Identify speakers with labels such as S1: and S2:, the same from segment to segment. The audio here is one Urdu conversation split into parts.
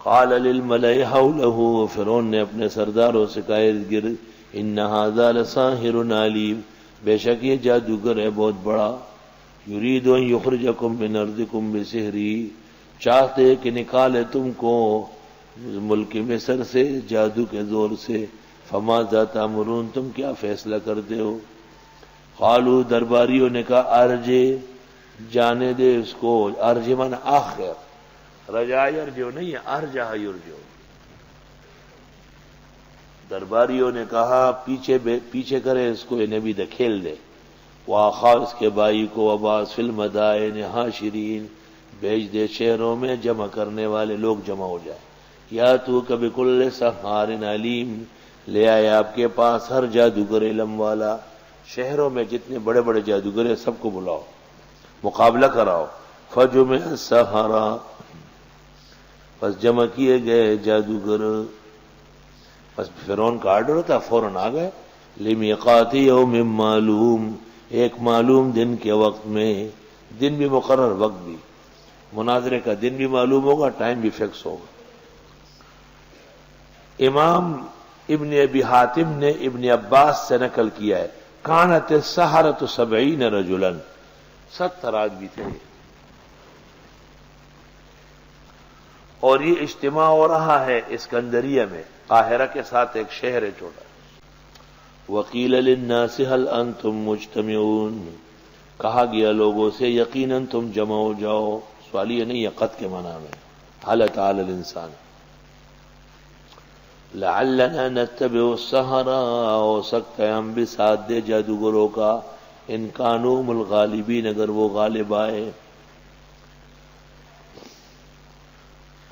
S1: قال للملئ حوله، فرعون نے اپنے سرداروں سے کہا ارد گرد، ان ھذا لساحر علیم، بے شک یہ جادوگر ہے بہت بڑا، یرید ان یخرجکم من ارضکم بسحرہ، چاہتے کہ نکالے تم کو ملک مصر سے جادو کے زور سے، فماذا تأمرون، تم کیا فیصلہ کرتے ہو؟ قالوا، درباریوں نے کہا ارجے، جانے دے اس کو، ارجے من آخر، رجا یرجو نہیں ہے، ارجا یرجو۔ درباریوں نے کہا پیچھے کرے اس کو، یہ نبی دھکیل دے، واخا اس کے بھائی کو، وبعث فی المدائن حاشرین، بھیج دے شہروں میں جمع کرنے والے لوگ جمع ہو جائے، یا تو کبھی کل سحار علیم، لے آئے آپ کے پاس ہر جادوگر علم والا، شہروں میں جتنے بڑے بڑے جادوگر ہیں سب کو بلاؤ، مقابلہ کراؤ۔ فجمع السحرہ، پس جمع کیے گئے جادوگر، بس فرعون کا آرڈر تھا فوراً آ گئے، لمیقات یوم معلوم، ایک معلوم دن کے وقت میں، دن بھی مقرر وقت بھی، مناظرے کا دن بھی معلوم ہوگا، ٹائم بھی فکس ہوگا۔ امام ابن ابی حاتم نے ابن عباس سے نقل کیا ہے، کانت السحرۃ 70 رجلا، 70 آدمی تھے، اور یہ اجتماع ہو رہا ہے اسکندریہ میں، قاہرہ کے ساتھ ایک شہر ہے چھوٹا۔ وقیل للناس هل انتم مجتمعون، کہا گیا لوگوں سے یقیناً تم جمع ہو جاؤ، سوالیہ نہیں ہے، قد کے معنی میں، حل تعالی الانسان، لعلنا نتبع السحرہ، ہو سکتا ہے ہم بھی ساتھ دے جادوگروں کا، ان کانوا هم الغالبین، اگر وہ غالب آئے۔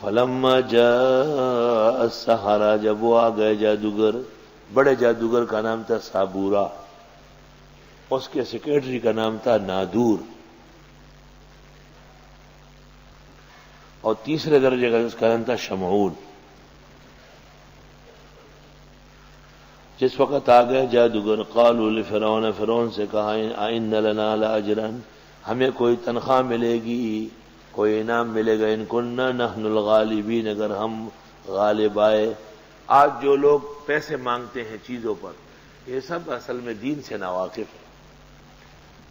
S1: فلما جاء السحرہ، جب وہ آ گئے جادوگر، بڑے جادوگر کا نام تھا سابورا، اس کے سیکرٹری کا نام تھا نادور، اور تیسرے درجے کا اس کا نام تھا شمعون۔ جس وقت آ گئے جادوگر، قالوا لفرعون، فرعون سے کہا ائن لنا لاجرا، ہمیں کوئی تنخواہ ملے گی، کوئی انعام ملے گا، ان کننا نحن الغالبین، اگر ہم غالب آئے۔ آج جو لوگ پیسے مانگتے ہیں چیزوں پر، یہ سب اصل میں دین سے ناواقف ہے،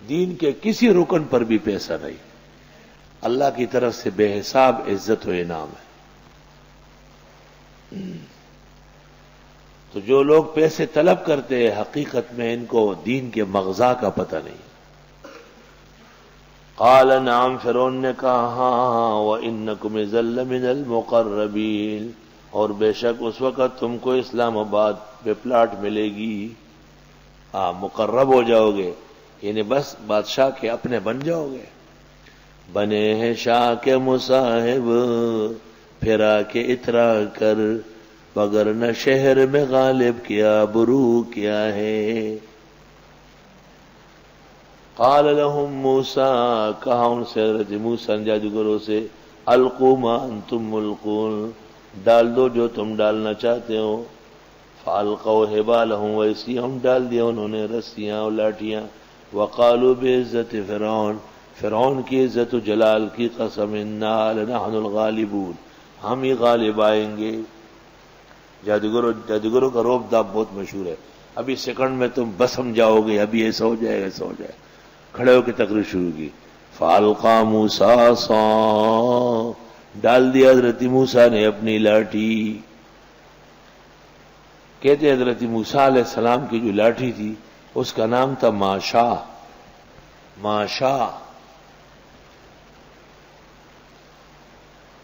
S1: دین کے کسی رکن پر بھی پیسہ نہیں، اللہ کی طرف سے بے حساب عزت و انعام ہے۔ تو جو لوگ پیسے طلب کرتے ہیں، حقیقت میں ان کو دین کے مغزا کا پتہ نہیں۔ قال نعم، فرعون نے کہا ہاں، وانکم اذا لمن المقربین، اور بے شک اس وقت تم کو اسلام آباد پہ پلاٹ ملے گی، مقرب ہو جاؤ گے، یعنی بس بادشاہ کے اپنے بن جاؤ گے، بنے ہیں شاہ کے مصاحب، پھرا کے اترا کر، مگر نہ شہر میں غالب کیا برو کیا ہے۔ قال لهم موسیٰ، کہا ان سے حضرت موسیٰ جادوگروں سے، القوا ما انتم ملقون، ڈال دو جو تم ڈالنا چاہتے ہو۔ فالقوا حبالهم، ویسی ہم ڈال دیا انہوں نے رسیاں اور لاٹیاں، وقالوا بعزت فرعون، فرعون کی عزت و جلال کی قسم، انا لنحن الغالبون، ہم ہی غالب آئیں گے۔ جادوگروں کا روب داب بہت مشہور ہے، ابھی سیکنڈ میں تم بس ہم جاؤ گے، ابھی ایسا ہو جائے ایسا ہو جائے، کھڑے ہو کے تقریر شروع کی۔ فالقا موسیٰ عصا، ڈال دیا حضرت موسیٰ نے اپنی لاٹھی۔ کہتے حضرت موسیٰ علیہ السلام کی جو لاٹھی تھی اس کا نام تھا ماشا، ماشا۔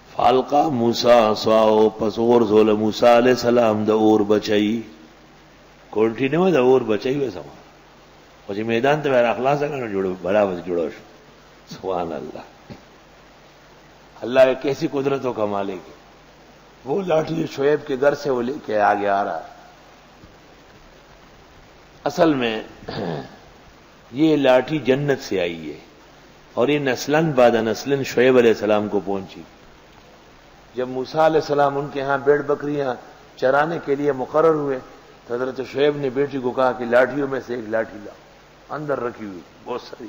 S1: فالقا موسیٰ عصاہ، پس اور زول موسیٰ علیہ السلام دا اور بچائی، کونٹی نہیں دا اور بچائی ویسا مانا، وجہ میدان تو میرا اخلاص ہے جوڑو بڑا بس جوڑو، سبحان اللہ، اللہ کیسی قدرتوں کا مالک ہے۔ وہ لاٹھی شعیب کے گھر سے وہ لے کے آگے آ رہا ہے۔ اصل میں یہ لاٹھی جنت سے آئی ہے، اور یہ نسلاً بعد نسلاً شعیب علیہ السلام کو پہنچی۔ جب موسیٰ علیہ السلام ان کے ہاں بھیڑ بکریاں چرانے کے لیے مقرر ہوئے تو حضرت شعیب نے بیٹی کو کہا کہ لاٹھیوں میں سے ایک لاٹھی لاؤ، اندر رکھی ہوئی بہت ساری۔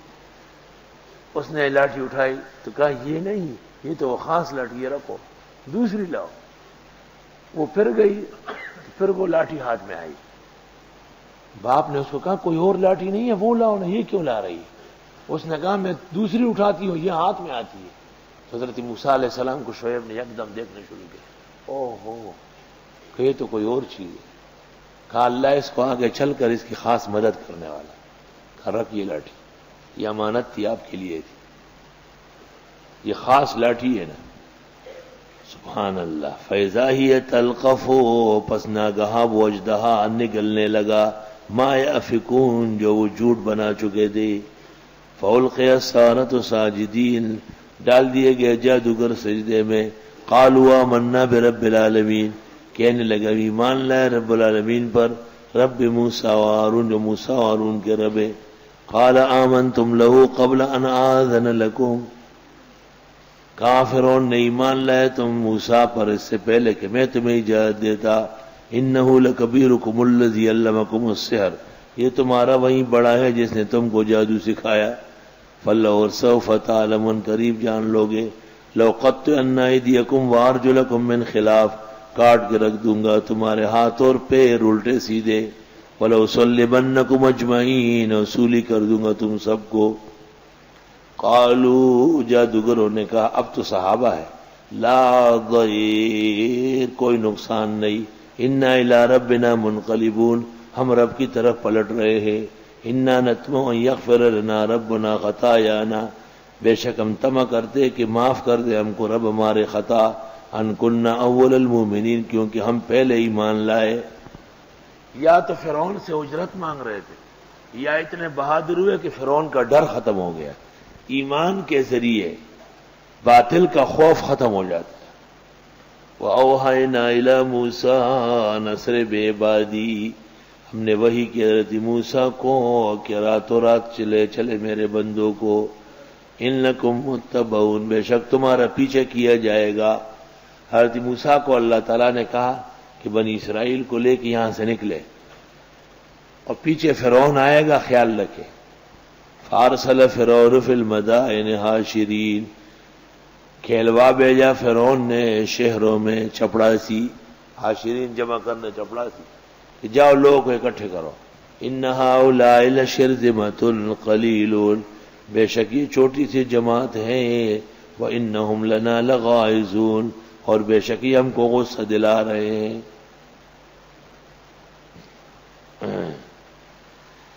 S1: اس نے لاٹھی اٹھائی تو کہا یہ نہیں، یہ تو وہ خاص لاٹھی ہے، رکھو، دوسری لاؤ۔ وہ پھر گئی، پھر وہ لاٹھی ہاتھ میں آئی. باپ نے اس کو کہا کوئی اور لاٹھی نہیں ہے وہ لاؤ نا، یہ کیوں لا رہی ہے؟ اس نے کہا میں دوسری اٹھاتی ہوں، یہ ہاتھ میں آتی ہے. تو حضرت موسیٰ علیہ السلام کو شعیب نے یکدم دیکھنے شروع کیا، او ہو کہ یہ تو کوئی اور چیز ہے. کہا اللہ اس کو آگے چل کر اس کی خاص مدد کرنے والا. کہا رکھ یہ لاٹھی، یہ امانت تھی آپ کے لیے تھی، یہ خاص لاٹھی ہے نا. سبحان اللہ. فیضا ہی تلقف، پس ناگہاں وہ اژدہا نگلنے لگا، ما یافکون، جو وہ جھوٹ بنا چکے تھے. فالقی السحرۃ ساجدین، ڈال دیے گئے جادوگر سجدے میں. قالوا آمنا برب العالمین، کہنے لگا ایمان لائے رب العالمین پر، رب موسیٰ و ہارون، جو موسیٰ و ہارون کے رب ہے. قال آمنتم لہ قبل ان آذن لکم، کہا فرعون نے ایمان لائے تم موسیٰ پر اس سے پہلے کہ میں تمہیں اجازت دیتا. انہ لکبیرکم الذی علمکم السحر، یہ تمہارا وہی بڑا ہے جس نے تم کو جادو سکھایا. فلسوف تعلمون، قریب جان لوگے. لأقطعن ایدیکم وارجلکم من خلاف، کاٹ کے رکھ دوں گا تمہارے ہاتھ اور پیر الٹے سیدھے. ولأصلبنکم اجمعین، وصولی کر دوں گا تم سب کو. قالوا، جادوگروں نے کہا اب تو صحابہ ہے، لا ضیر، کوئی نقصان نہیں. انا الی ربنا منقلبون، ہم رب کی طرف پلٹ رہے ہیں. انا نطمع ان یغفر لنا ربنا خطایانا، بے شک ہم طمع کرتے کہ معاف کر دے ہم کو رب ہمارے خطا. ان کننا اول المؤمنین، کیونکہ ہم پہلے ایمان لائے. یا تو فرعون سے اجرت مانگ رہے تھے، یا اتنے بہادر ہوئے کہ فرعون کا ڈر ختم ہو گیا. ایمان کے ذریعے باطل کا خوف ختم ہو جاتا ہے. وَأَوْحَيْنَا إِلَى مُوسَىٰ نَصْرِ بِعِبَادِي، ہم نے وحی کی حضرت موسیٰ کو کہ راتوں رات چلے میرے بندوں کو. اِنَّكُمْ مُتَّبَعُونَ، بے شک تمہارا پیچھے کیا جائے گا. حضرت موسیٰ کو اللہ تعالیٰ نے کہا کہ بنی اسرائیل کو لے کے یہاں سے نکلے اور پیچھے فرعون آئے گا، خیال رکھے. فارسل فرعون فی المدائن حاشرین، کھیلوا بھیجا فرعون نے شہروں میں چپڑاسی. حاشرین جمع کرنے چپڑاسی، کہ جاؤ لوگوں کو اکٹھے کرو. ان ہؤلاء لشرذمۃ قلیلون، بے شک یہ چھوٹی سی جماعت ہے. وانہم لنا لغائظون، اور بے شک یہ ہم کو غصہ دلا رہے ہیں.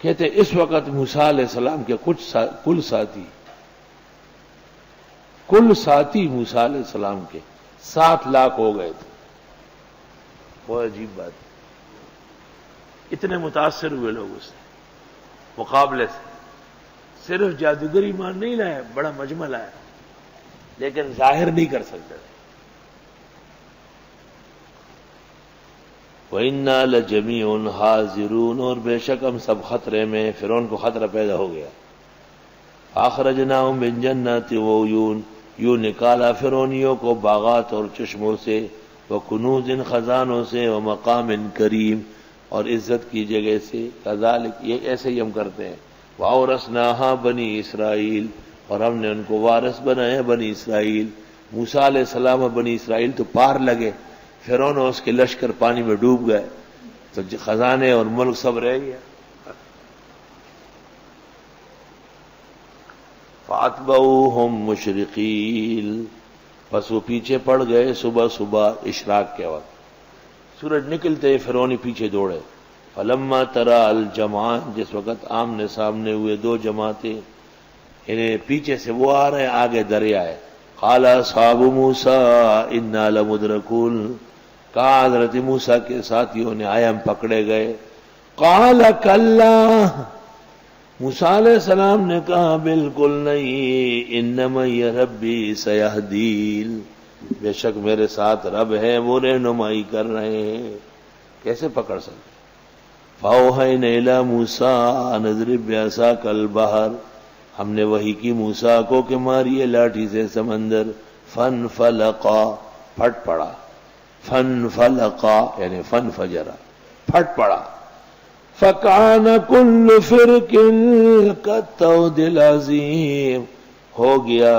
S1: کہتے اس وقت موسیٰ علیہ السلام کے کل ساتھی موسیٰ علیہ السلام کے 7 لاکھ ہو گئے تھے. بہت عجیب بات، اتنے متاثر ہوئے لوگ اس سے مقابلے سے. صرف جادوگر ایمان نہیں لائے، بڑا مجمع لایا، لیکن ظاہر نہیں کر سکتے. وَإِنَّا لَجَمِيعٌ حَاذِرُونَ، اور بے شک ہم سب خطرے میں. فرعون کو خطرہ پیدا ہو گیا. فَأَخْرَجْنَاهُم مِّن جَنَّاتٍ وَعُيُونٍ، یوں نکالا فرعونیوں کو باغات اور چشموں سے. وَكُنُوزٍ، خزانوں سے. وَمَقَامٍ کریم، اور عزت کی جگہ سے. كَذَلِكَ، یہ ایسے ہی ہم کرتے ہیں. وَأَوْرَثْنَاهَا بَنِي اسرائیل، اور ہم نے ان کو وارث بنایا بنی اسرائیل. موسیٰ علیہ السلام اور بنی اسرائیل تو پار لگے، فرعون اور اس کے لشکر پانی میں ڈوب گئے، تو خزانے اور ملک سب رہ گیا. فَأَتْبَعُوهُمْ مُشْرِقِينَ، بس وہ پیچھے پڑ گئے صبح اشراق کے وقت. سورج نکلتے فرعونی پیچھے دوڑے. فَلَمَّا تَرَى الْجَمْعَانِ، جس وقت آمنے سامنے ہوئے 2 جماعتیں، انہیں پیچھے سے وہ آ رہے، آگے دریا ہے. قَالَ أَصْحَابُ مُوسَىٰ إِنَّا لَمُدْرَكُونَ، کہا حضرت موسیٰ کے ساتھیوں نے آئے ہم پکڑے گئے. قَالَ كَلَّا، موسیٰ علیہ السلام نے کہا بالکل نہیں. اِنَّ مَعِیَ رَبِّی سَیَہْدِینِ، بے شک میرے ساتھ رب ہے، وہ رہنمائی کر رہے ہیں. کیسے پکڑ سکتے؟ فَأَوْحَیْنَا إِلَىٰ مُوسَىٰ أَنِ اضْرِب بِّعَصَاکَ الْبَحْرَ، ہم نے وحی کی موسیٰ کو کہ ماریے لاٹھی سے سمندر. فَانْفَلَقَا، پھٹ پڑا. فَانْفَلَقَا یعنی فَانْفَجَرَ، پھٹ پڑا. فَكَانَ كُلُّ فِرْقٍ كَالطَّوْدِ الْعَظِيمِ، ہو گیا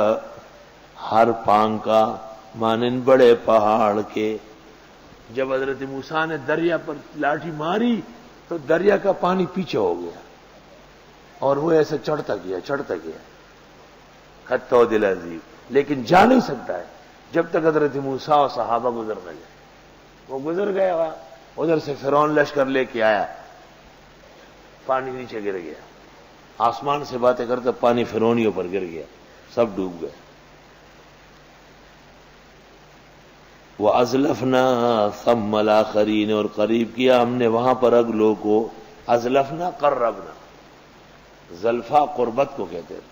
S1: ہر پانگ کا مانند بڑے پہاڑ کے. جب حضرت موسیٰ نے دریا پر لاٹھی ماری تو دریا کا پانی پیچھے ہو گیا اور وہ ایسے چڑھتا گیا خطہ دل عظیم، لیکن جا نہیں سکتا ہے جب تک حضرت موسیٰ اور صحابہ گزر نہ جائے۔ وہ گزر گئے، ادھر سے فرعون لشکر لے کے آیا، پانی نیچے گر گیا، آسمان سے باتیں کرتے پانی فرعونیوں پر گر گیا، سب ڈوب گئے۔ وَأَزْلَفْنَا ثَمَّ الْآخَرِينَ، اور قریب کیا ہم نے وہاں پر اگلوں کو، ازلفنا قربنا، زلفا قربت کو کہتے ہیں۔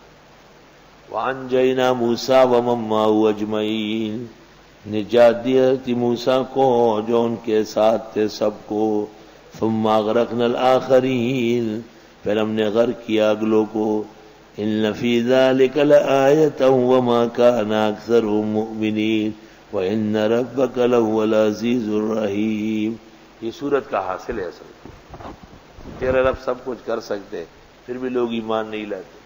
S1: وَأَنْجَيْنَا مُوسَىٰ وَمَن مَّعَهُ أَجْمَعِينَ، نجات دی حضرت موسیٰ کو جو ان کے ساتھ تھے سب کو۔ ثم اغرقنا الآخرین، پھر ہم نے غرق کیا اگلوں کو۔ ان فی ذلک لآیۃ وما کان اکثرهم مؤمنین وان ربک لہو العزیز الرحیم۔ یہ سورت کا حاصل ہے اصل، تیرا رب سب کچھ کر سکتے پھر بھی لوگ ایمان نہیں لاتے۔